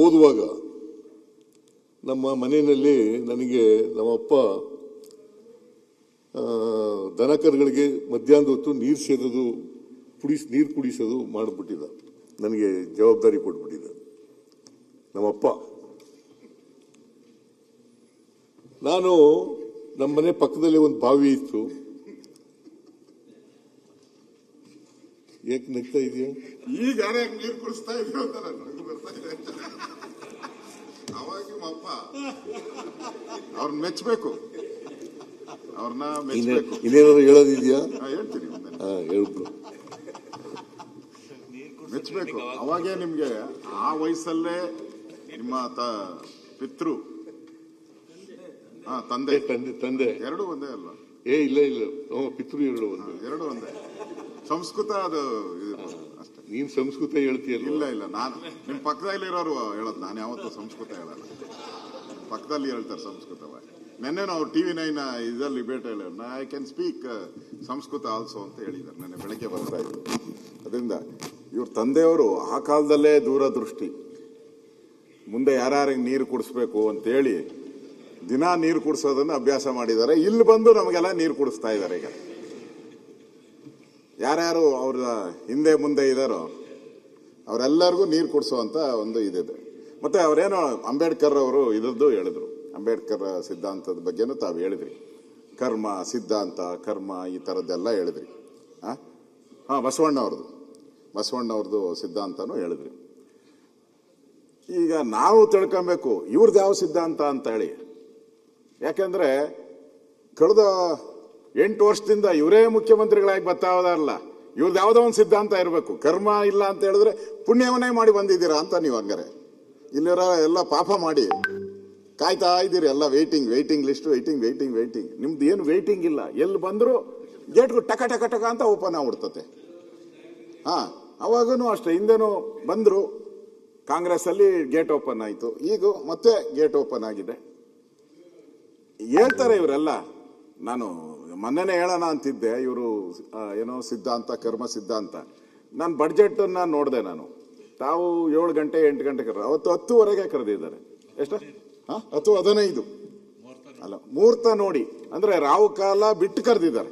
ಓದುವಾಗ ನಮ್ಮ ಮನೆಯಲ್ಲಿ ನನಗೆ ನಮ್ಮಪ್ಪ ದನಕರುಗಳಿಗೆ ಮಧ್ಯಾಹ್ನದ ಹೊತ್ತು ನೀರು ಸೇದೋದು ನೀರು ಕುಡಿಸೋದು ಮಾಡಿಬಿಟ್ಟಿದ್ದ. ನನಗೆ ಜವಾಬ್ದಾರಿ ಕೊಟ್ಬಿಟ್ಟಿದ್ದ ನಮ್ಮಪ್ಪ. ನಾನು ನಮ್ಮ ಮನೆ ಪಕ್ಕದಲ್ಲಿ ಒಂದು ಬಾವಿ ಇತ್ತು. ಏಕೆ ನಗ್ತಾ ಇದೆಯಾ? ಈಗ ನೀರು ಕುಡಿಸ್ತಾ ಇದೀವಿ ಅಂತ ನನಗೆ ಬರ್ತಾ ಇದೆ. ಅವಾಗ ಅಪ್ಪ ಅವ್ರನ್ನ ಮೆಚ್ಚಬೇಕು, ಅವ್ರನ್ನ ಮೆಚ್ಚಬೇಕು. ಇನ್ನೇನಾದ್ರು ಹೇಳೋದಿದೆಯಾ? ಹೇಳ್ತೀನಿ, ಹೇಳ್ಬಿಡು. ಮೆಚ್ಚಬೇಕು. ಅವಾಗೇ ನಿಮ್ಗೆ ಆ ವಯಸ್ಸಲ್ಲೇ ನಿಮ್ಮ ಪಿತೃ ತಂದೆ ತಂದೆ ಎರಡು ಒಂದೇ ಅಲ್ಲ? ಇಲ್ಲ ಪಿತೃ ಎರಡು ಒಂದೇ. ಸಂಸ್ಕೃತ ಅದು ಅಷ್ಟೇ. ನೀನ್ ಸಂಸ್ಕೃತ ಹೇಳ್ತೀಯಲ್ಲ? ಇಲ್ಲ, ನಾನು ನಿಮ್ ಪಕ್ಕದಲ್ಲಿರೋರು ಹೇಳೋದು, ನಾನು ಯಾವತ್ತೂ ಸಂಸ್ಕೃತ ಹೇಳಲ್ಲ. ಪಕ್ಕದಲ್ಲಿ ಹೇಳ್ತಾರೆ ಸಂಸ್ಕೃತವಾಗಿ. ನೆನ್ನೆ ನಾವು TV9 ಇದರಲ್ಲಿ ಭೇಟಿ ಹೇಳ I can speak Sanskrit also ಅಂತ ಹೇಳಿದ್ದಾರೆ. ನೆನ್ನೆ ಬೆಳಗ್ಗೆ ಬರ್ತಾ ಇದ್ರು. ಅದರಿಂದ ಇವ್ರ ತಂದೆಯವರು ಆ ಕಾಲದಲ್ಲೇ ದೂರದೃಷ್ಟಿ, ಮುಂದೆ ಯಾರ್ಯಾರಿಗೆ ನೀರು ಕುಡಿಸ್ಬೇಕು ಅಂತೇಳಿ ದಿನ ನೀರು ಕುಡಿಸೋದನ್ನ ಅಭ್ಯಾಸ ಮಾಡಿದ್ದಾರೆ. ಇಲ್ಲಿ ಬಂದು ನಮಗೆಲ್ಲ ನೀರು ಕುಡಿಸ್ತಾ ಇದ್ದಾರೆ. ಈಗ ಯಾರ್ಯಾರು ಅವ್ರ ಹಿಂದೆ ಮುಂದೆ ಇದ್ದಾರೋ ಅವರೆಲ್ಲರಿಗೂ ನೀರು ಕುಡಿಸುವಂತ ಒಂದು ಇದಿದೆ. ಮತ್ತೆ ಅವರೇನೋ ಅಂಬೇಡ್ಕರ್ ಅವರು ಇದ್ದದ್ದು ಹೇಳಿದ್ರು. ಅಂಬೇಡ್ಕರ್ ಸಿದ್ಧಾಂತದ ಬಗ್ಗೆನೂ ತಾವು ಹೇಳಿದ್ರಿ. ಕರ್ಮ ಸಿದ್ಧಾಂತ, ಕರ್ಮ ಈ ಥರದ್ದೆಲ್ಲ ಹೇಳಿದ್ರಿ. ಬಸವಣ್ಣವ್ರದ್ದು ಸಿದ್ಧಾಂತನೂ ಹೇಳಿದ್ರಿ. ಈಗ ನಾವು ತಿಳ್ಕೊಬೇಕು ಇವ್ರದ್ದು ಯಾವ ಸಿದ್ಧಾಂತ ಅಂತ ಹೇಳಿ. ಯಾಕೆಂದ್ರೆ ಕಳೆದ 8 ವರ್ಷದಿಂದ ಇವರೇ ಮುಖ್ಯಮಂತ್ರಿಗಳಾಗಿ ಬರ್ತಾವದಾರಲ್ಲ, ಇವ್ರದ್ದು ಯಾವುದೋ ಒಂದು ಸಿದ್ಧಾಂತ ಇರಬೇಕು. ಕರ್ಮ ಇಲ್ಲ ಅಂತ ಹೇಳಿದ್ರೆ ಪುಣ್ಯವನ್ನೇ ಮಾಡಿ ಬಂದಿದ್ದೀರಾ ಅಂತ ನೀವು. ಹಂಗಾರೆ ಇಲ್ಲಿರೋ ಎಲ್ಲ ಪಾಪ ಮಾಡಿ ಕಾಯ್ತಾ ಇದ್ದೀರಿ. ಎಲ್ಲ ವೇಟಿಂಗ್ ಲಿಸ್ಟ್, ವೇಟಿಂಗ್. ನಿಮ್ದು ಏನು ವೇಟಿಂಗ್ ಇಲ್ಲ. ಎಲ್ಲಿ ಬಂದ್ರು ಗೇಟ್ಗೂ ಟಕ ಟಕ ಟಕ ಅಂತ ಓಪನ್ ಆಗ್ಬಿಡ್ತತೆ. ಅವಾಗೂ ಅಷ್ಟೇ. ಹಿಂದೆನೂ ಬಂದ್ರು, ಕಾಂಗ್ರೆಸ್ ಅಲ್ಲಿ ಗೇಟ್ ಓಪನ್ ಆಯ್ತು, ಈಗ ಮತ್ತೆ ಗೇಟ್ ಓಪನ್ ಆಗಿದೆ. ಹೇಳ್ತಾರೆ ಇವರೆಲ್ಲ. ನಾನು ಮೊನ್ನೆನೇ ಹೇಳೋಣ ಅಂತಿದ್ದೆ, ಇವರು ಏನೋ ಸಿದ್ಧಾಂತ, ಕರ್ಮ ಸಿದ್ಧಾಂತ. ನಾನು ಬಡ್ಜೆಟ್ ಅನ್ನ ನೋಡಿದೆ. ನಾನು ತಾವು 7 ಗಂಟೆ 8 ಗಂಟೆ ಅವತ್ತು 10:30 ಕರೆದಿದ್ದಾರೆ. ಎಷ್ಟು? 10:15 ಅಲ್ಲ, ಮುಹೂರ್ತ ನೋಡಿ. ಅಂದ್ರೆ ರಾವು ಕಾಲ ಬಿಟ್ಟು ಕರೆದಿದ್ದಾರೆ.